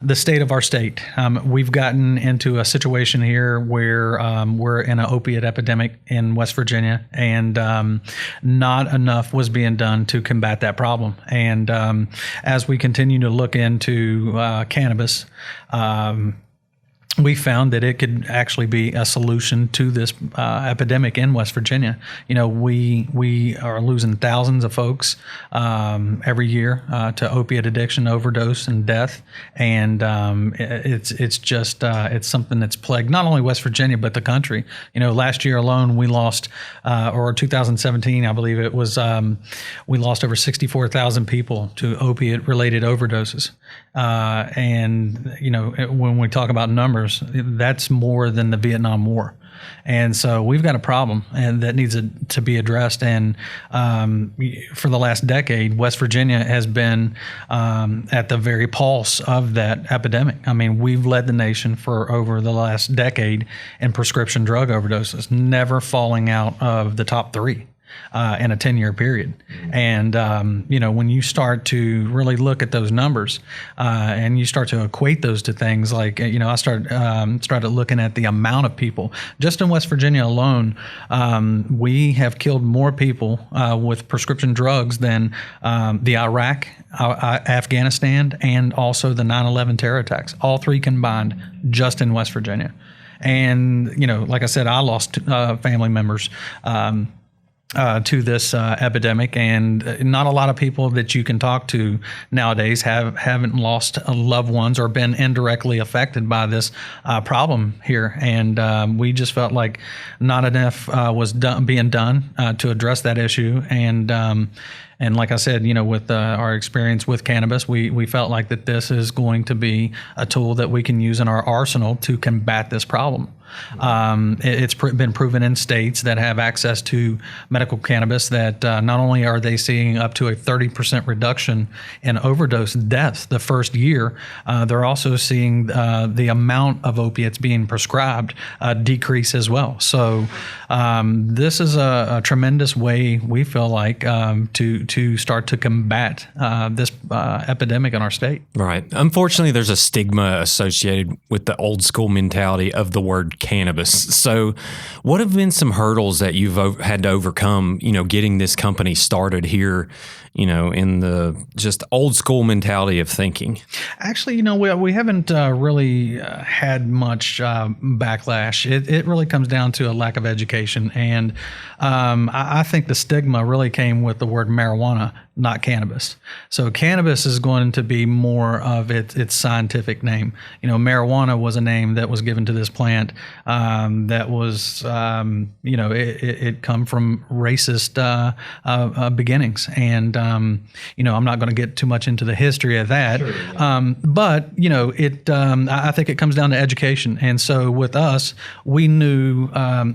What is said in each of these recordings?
the state of our state. We've gotten into a situation here where we're in an opiate epidemic in West Virginia, and not enough was being done to combat that problem. And as we continue to look into cannabis, we found that it could actually be a solution to this epidemic in West Virginia. You know, we are losing thousands of folks every year to opiate addiction, overdose, and death, and it's just it's something that's plagued not only West Virginia but the country. You know, last year alone we lost, or 2017, I believe it was, we lost over 64,000 people to opiate-related overdoses, and you know, when we talk about numbers, that's more than the Vietnam War. And so we've got a problem, and that needs to be addressed. And for the last decade, West Virginia has been at the very pulse of that epidemic. I mean, we've led the nation for over the last decade in prescription drug overdoses, never falling out of the top three in a 10-year period. And, you know, when you start to really look at those numbers and you start to equate those to things like, you know, I started looking at the amount of people. Just in West Virginia alone, we have killed more people with prescription drugs than the Iraq, Afghanistan, and also the 9/11 terror attacks, all three combined just in West Virginia. And, you know, like I said, I lost family members to this epidemic, and not a lot of people that you can talk to nowadays haven't lost loved ones or been indirectly affected by this problem here. And we just felt like not enough was being done to address that issue. And like I said, you know, with our experience with cannabis, we felt like that this is going to be a tool that we can use in our arsenal to combat this problem. It's been proven in states that have access to medical cannabis that not only are they seeing up to a 30% reduction in overdose deaths the first year, they're also seeing the amount of opiates being prescribed decrease as well. So this is a tremendous way, we feel like, to start to combat this epidemic in our state. Right. Unfortunately, there's a stigma associated with the old school mentality of the word cannabis. So what have been some hurdles that you've had to overcome, you know, getting this company started here, you know, in the just old school mentality of thinking? Actually, you know, we haven't really had much backlash. It really comes down to a lack of education. And I think the stigma really came with the word marijuana, not cannabis. So cannabis is going to be more of its scientific name. You know, marijuana was a name that was given to this plant that was, you know, it come from racist beginnings. And, you know, I'm not going to get too much into the history of that. Sure, yeah. But, you know, I think it comes down to education. And so with us, we knew,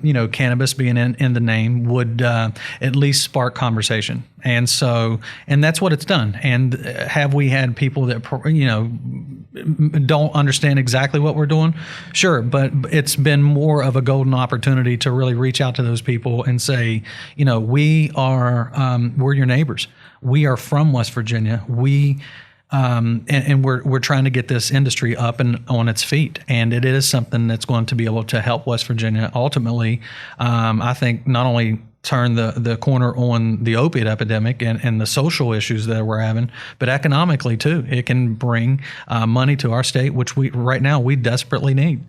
you know, cannabis being in the name would at least spark conversation. And so, and that's what it's done. And have we had people that, you know, don't understand exactly what we're doing? Sure. But it's been more of a golden opportunity to really reach out to those people and say, you know, we're your neighbors. We are from West Virginia. And we're trying to get this industry up and on its feet. And it is something that's going to be able to help West Virginia ultimately, I think, not only turn the corner on the opiate epidemic and the social issues that we're having, but economically too. It can bring money to our state, which right now we desperately need.